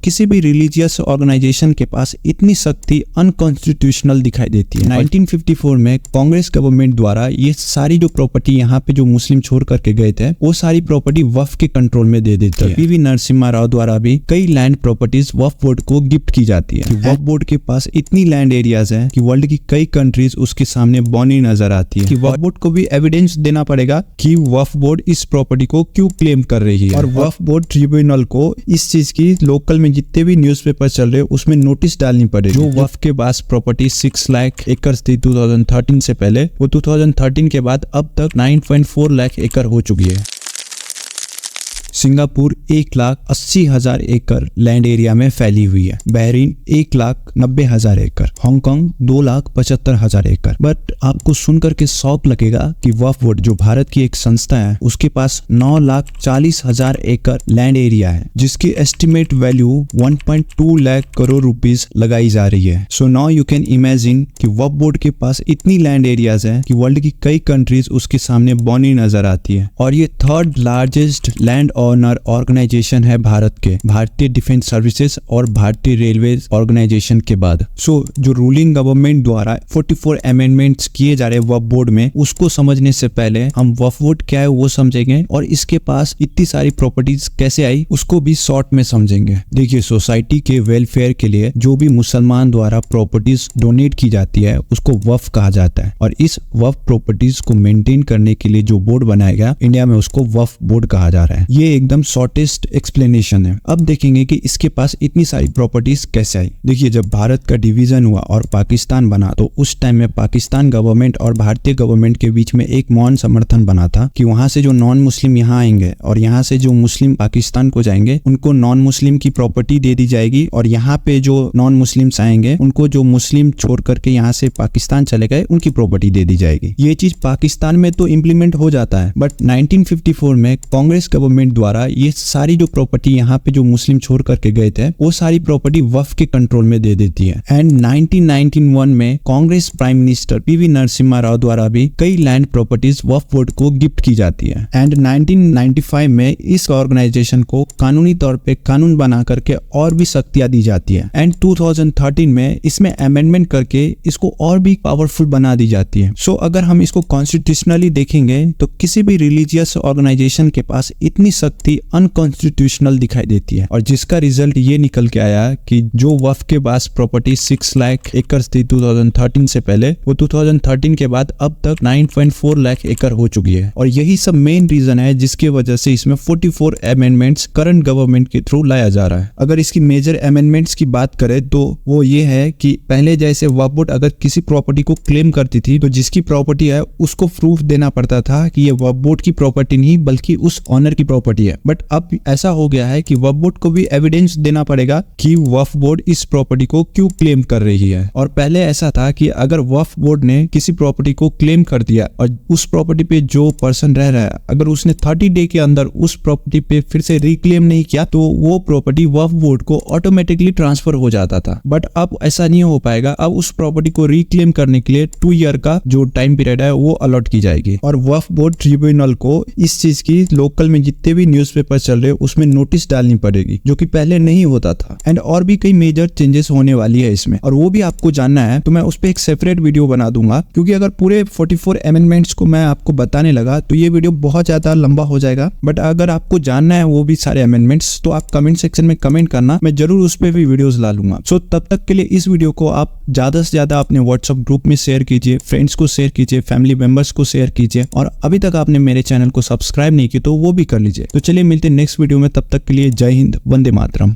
किसी भी religious organisation के पास इतनी शक्ति अनकॉन्स्टिट्यूशनल दिखाई देती है। 1954 में कांग्रेस गवर्नमेंट द्वारा ये सारी जो प्रॉपर्टी यहाँ पे जो मुस्लिम छोड़ करके गए थे वो सारी प्रॉपर्टी वक्फ के कंट्रोल में दे देती है। पीवी नरसिम्हा राव द्वारा भी कई लैंड प्रॉपर्टीज वक्फ बोर्ड को गिफ्ट की जाती है। वक्फ बोर्ड के पास इतनी लैंड एरियाज है कि वर्ल्ड की कई कंट्रीज उसके सामने बौनी नजर आती है। कि वक्फ बोर्ड को भी एविडेंस देना पड़ेगा कि वक्फ बोर्ड इस प्रॉपर्टी को क्यों क्लेम कर रही है। और वक्फ बोर्ड ट्रिब्यूनल को इस चीज की लोकल में जितने भी न्यूज़पेपर चल रहे उसमें नोटिस डालनी पड़ेगी। जो वक्फ के पास प्रॉपर्टी 6 लाख एकड़ थी 2013 से पहले, वो 2013 के बाद अब तक 9.4 लाख एकड़ हो चुकी है। सिंगापुर 1,80,000 एकड़ लैंड एरिया में फैली हुई है। बहरीन 1,90,000 एकड़, हांगकांग 2,75,000 एकड़। बट आपको सुनकर के शौक लगेगा कि वक्फ बोर्ड जो भारत की एक संस्था है उसके पास 9,40,000 एकड़ लैंड एरिया है, जिसकी estimate value 1.2 lakh crore rupees लगाई जा रही है। So now you can imagine कि वक्फ बोर्ड के पास इतनी लैंड एरियाज है कि वर्ल्ड की कई कंट्रीज उसके सामने बौनी नजर आती है। और ये 3rd largest land owner organisation है भारत के, भारतीय डिफेंस सर्विसेज और भारतीय रेलवे ऑर्गेनाइजेशन के बाद। सो जो रूलिंग गवर्नमेंट द्वारा 44 अमेंडमेंट्स किए जा रहे हैं वक्फ बोर्ड में, उसको समझने से पहले हम वक्फ बोर्ड क्या है वो समझेंगे और इसके पास इतनी सारी प्रॉपर्टीज कैसे आई उसको भी शॉर्ट में समझेंगे। देखिए, सोसाइटी के वेलफेयर के लिए जो भी मुसलमान द्वारा प्रॉपर्टीज डोनेट की जाती है उसको वक्फ कहा जाता है। और इस वक्फ प्रॉपर्टीज को मेंटेन करने के लिए जो बोर्ड बनाया गया इंडिया में उसको वक्फ बोर्ड कहा जा रहा है। ये एकदम शॉर्टेस्ट एक्सप्लेनेशन है। अब देखेंगे कि इसके पास इतनी सारी प्रॉपर्टीज कैसे आई। देखिए, जब भारत का डिवीजन हुआ और पाकिस्तान बना तो उस टाइम में पाकिस्तान गवर्नमेंट और भारतीय गवर्नमेंट के बीच में एक मौन समर्थन बना था कि वहां से जो नॉन मुस्लिम यहाँ आएंगे और यहाँ से जो मुस्लिम पाकिस्तान को जाएंगे उनको नॉन मुस्लिम की प्रॉपर्टी दे दी जाएगी, और यहाँ पे जो नॉन मुस्लिम्स आएंगे उनको जो मुस्लिम छोड़ करके यहाँ से पाकिस्तान चले गए उनकी प्रॉपर्टी दे दी जाएगी। ये चीज पाकिस्तान में तो इम्प्लीमेंट हो जाता है, बट 1954 में कांग्रेस गवर्नमेंट द्वारा ये सारी जो प्रॉपर्टी यहाँ पे जो मुस्लिम छोड़ करके गए थे वो सारी प्रॉपर्टी वक्फ के कंट्रोल में दे देती है। एंड 1991 में Congress prime minister PV Narasimha Rao द्वारा भी कई लैंड प्रॉपर्टीज वक्फ बोर्ड को गिफ्ट की जाती है। एंड 1995 में इस ऑर्गेनाइजेशन को कानूनी तौर पे कानून बना करके और भी शक्तियां दी जाती है। एंड 2013 में इसमें अमेंडमेंट करके इसको और भी पावरफुल बना दी जाती है। सो अगर हम इसको कॉन्स्टिट्यूशनली देखेंगे तो किसी भी रिलीजियस ऑर्गेनाइजेशन के पास इतनी शक्ति अनकॉन्स्टिट्यूशनल दिखाई देती है, और जिसका रिजल्ट ये निकल के आया कि जो वक्फ के पास प्रॉपर्टी 6 लाख एकड़ थी 2013 से पहले, वो 2013 के बाद अब तक 9.4 लाख एकड़ हो चुकी है। और यही सब मेन रीजन है जिसकी वजह से इसमें 44 अमेंडमेंट्स करंट गवर्नमेंट के थ्रू लाया जा रहा है। अगर इसकी मेजर अमेंडमेंट्स की बात करें तो वो ये है कि पहले जैसे वक्फ बोर्ड अगर किसी प्रॉपर्टी को क्लेम करती थी तो जिसकी प्रॉपर्टी है उसको प्रूफ देना पड़ता था कि ये वक्फ बोर्ड की प्रॉपर्टी नहीं बल्कि उस ऑनर की प्रॉपर्टी है। बट अब ऐसा हो गया है कि वक्फ बोर्ड को भी एविडेंस देना पड़ेगा कि वक्फ बोर्ड इस प्रॉपर्टी को क्यों क्लेम कर रही है। और पहले ऐसा था कि अगर वक्फ बोर्ड ने किसी प्रॉपर्टी को क्लेम कर दिया और उस प्रॉपर्टी पे जो पर्सन रह रहा है अगर उसने 30 डे के अंदर उस प्रॉपर्टी पे फिर से रिक्लेम नहीं किया तो वो प्रॉपर्टी वक्फ बोर्ड को ऑटोमेटिकली ट्रांसफर हो जाता था। बट अब ऐसा नहीं हो पाएगा। अब उस प्रॉपर्टी को रिक्लेम करने के लिए 2 ईयर का जो टाइम पीरियड है वो अलॉट की जाएगी। और वक्फ बोर्ड ट्रिब्यूनल को इस चीज की लोकल में जितने भी न्यूज़पेपर चल रहे उसमें नोटिस डालनी पड़ेगी, जो कि पहले नहीं होता था। एंड और भी कई मेजर चेंजेस होने वाली है इसमें, और वो भी आपको जानना है तो मैं उस पर एक सेपरेट वीडियो बना दूंगा, क्योंकि अगर पूरे 44 अमेंडमेंट्स को मैं आपको बताने लगा तो ये वीडियो बहुत ज्यादा लंबा हो जाएगा। बट अगर आपको जानना है वो भी सारे अमेंडमेंट्स तो आप कमेंट सेक्शन में कमेंट करना, मैं जरूर उस पर भी वीडियोस ला लूंगा। सो तब तक के लिए इस वीडियो को आप ज्यादा से ज्यादा अपने व्हाट्सएप ग्रुप में शेयर कीजिए, फ्रेंड्स को शेयर कीजिए, फैमिली मेंबर्स को शेयर कीजिए, और अभी तक आपने मेरे चैनल को सब्सक्राइब नहीं किया तो वो भी कर लीजिए। तो चलिए मिलते हैं नेक्स्ट वीडियो में, तब तक के लिए जय हिंद, वंदे मातरम।